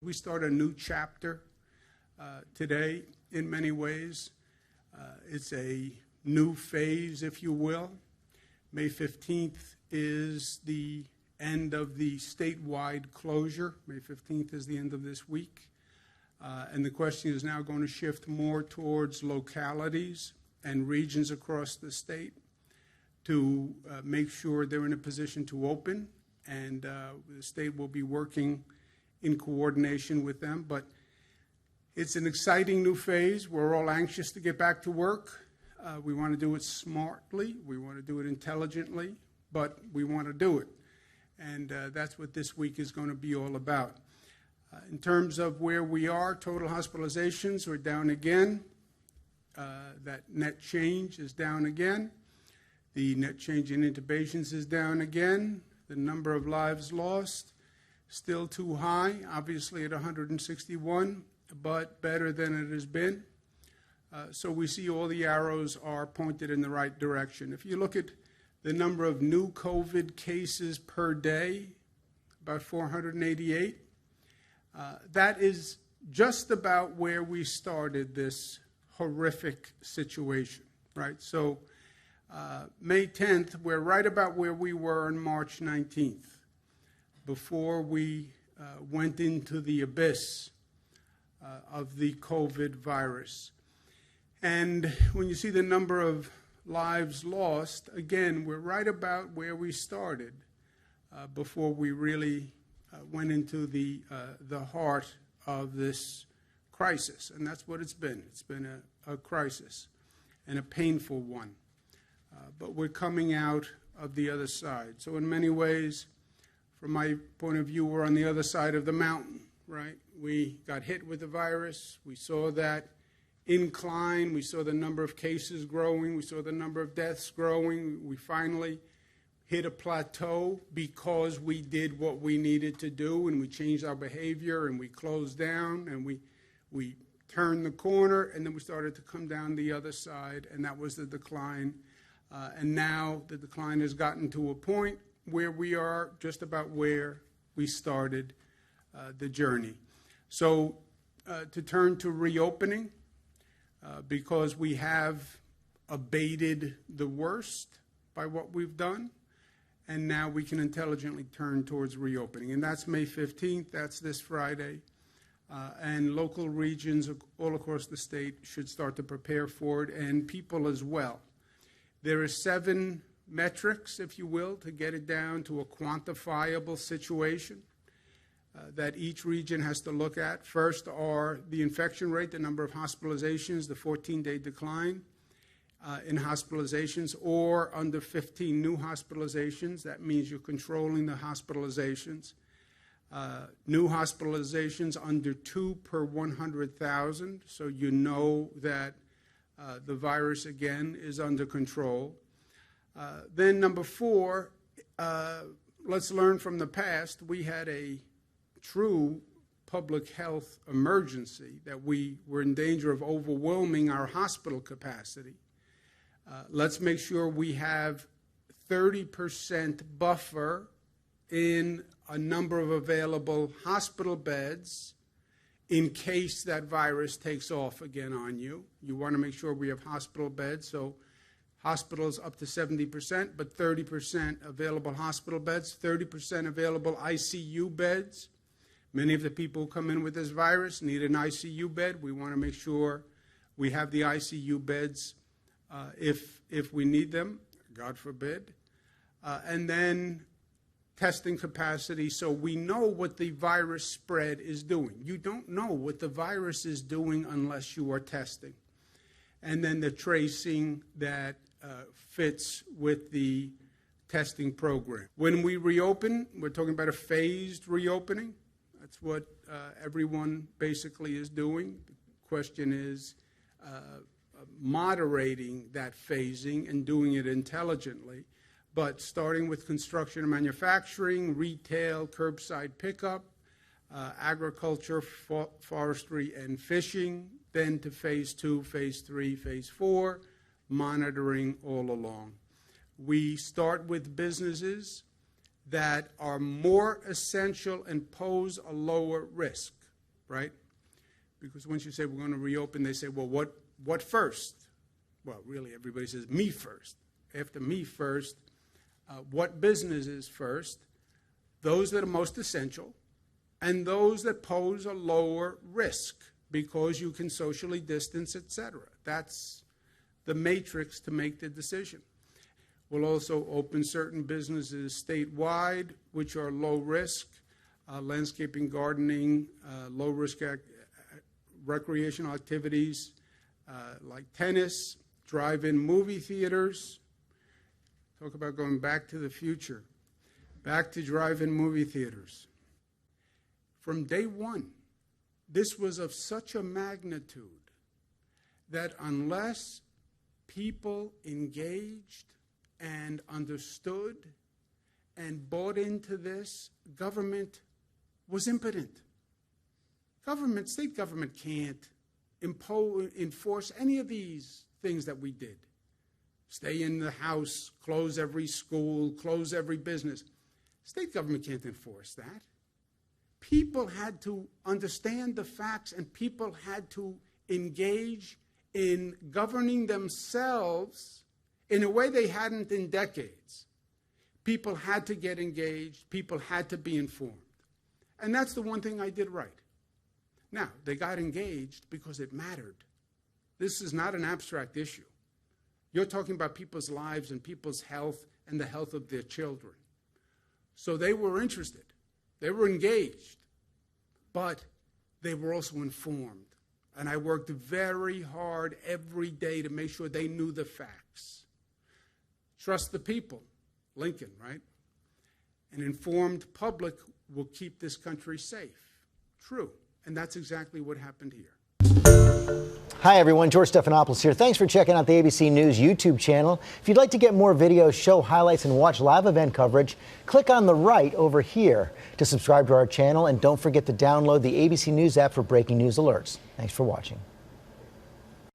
We start a new chapter today in many ways. It's a new phase, if you will. May 15th is the end of the statewide closure. May 15th is the end of this week. And the question is now going to shift more towards localities and regions across the state to make sure they're in a position to open. And the state will be working in coordination with them. But it's an exciting new phase. We're all anxious to get back to work. We want to do it smartly. We want to do it intelligently, but we want to do it. And that's what this week is going to be all about. In terms of where we are, total hospitalizations are down again. That net change is down again. The net change in intubations is down again. The number of lives lost, still too high, obviously at 161, but better than it has been. So we see all the arrows are pointed in the right direction. If you look at the number of new COVID cases per day, about 488, that is just about where we started this horrific situation, right? So May 10th, we're right about where we were on March 19th, before we went into the abyss of the COVID virus. And when you see the number of lives lost, again, we're right about where we started before we really went into the heart of this crisis. And that's what it's been. It's been a crisis and a painful one. But we're coming out of the other side. So in many ways, from my point of view, we're on the other side of the mountain, right? We got hit with the virus. We saw that incline. We saw the number of cases growing. We saw the number of deaths growing. We finally hit a plateau because we did what we needed to do, and we changed our behavior, and we closed down, and we turned the corner, and then we started to come down the other side, and that was the decline. And now the decline has gotten to a point where we are just about where we started the journey. So to turn to reopening, because we have abated the worst by what we've done, and now we can intelligently turn towards reopening. And that's May 15th, that's this Friday. And local regions all across the state should start to prepare for it, and people as well. There are 7 metrics, if you will, to get it down to a quantifiable situation that each region has to look at. First are the infection rate, the number of hospitalizations, the 14-day decline in hospitalizations, or under 15 new hospitalizations. That means you're controlling the hospitalizations. New hospitalizations under 2 per 100,000, so you know that the virus, again, is under control. Then number 4, let's learn from the past. We had a true public health emergency that we were in danger of overwhelming our hospital capacity. Let's make sure we have 30% buffer in a number of available hospital beds in case that virus takes off again on you. You want to make sure we have hospital beds, so hospitals up to 70%, but 30% available hospital beds, 30% available ICU beds. Many of the people who come in with this virus need an ICU bed. We want to make sure we have the ICU beds if we need them, God forbid. And then testing capacity, so we know what the virus spread is doing. You don't know what the virus is doing unless you are testing. And then the tracing that fits with the testing program. When we reopen, we're talking about a phased reopening. That's what everyone basically is doing. The question is moderating that phasing and doing it intelligently. But starting with construction and manufacturing, retail, curbside pickup, agriculture, forestry, and fishing, then to phase 2, phase 3, phase 4, monitoring all along. We start with businesses that are more essential and pose a lower risk. right? Because once you say we're going to reopen, they say, well, what first? Well, really, everybody says me first. After me first, what businesses first? Those that are most essential and those that pose a lower risk because you can socially distance, etc. That's the matrix to make the decision. We'll also open certain businesses statewide, which are low risk, landscaping, gardening, low risk recreational activities like tennis, drive-in movie theaters. Talk about going back to the future. Back to drive-in movie theaters. From day one, this was of such a magnitude that unless people engaged and understood and bought into this, government was impotent. State government can't enforce any of these things that we did. Stay in the house, close every school, close every business. State government can't enforce that. People had to understand the facts, and people had to engage in governing themselves in a way they hadn't in decades. People had to get engaged. People had to be informed. And that's the one thing I did right. Now, they got engaged because it mattered. This is not an abstract issue. You're talking about people's lives and people's health and the health of their children. So they were interested. They were engaged. But they were also informed. And I worked very hard every day to make sure they knew the facts. Trust the people. Lincoln, right? An informed public will keep this country safe. True. And that's exactly what happened here. Hi, everyone. George Stephanopoulos here. Thanks for checking out the ABC News YouTube channel. If you'd like to get more videos, show highlights, and watch live event coverage, click on the right over here to subscribe to our channel. And don't forget to download the ABC News app for breaking news alerts. Thanks for watching.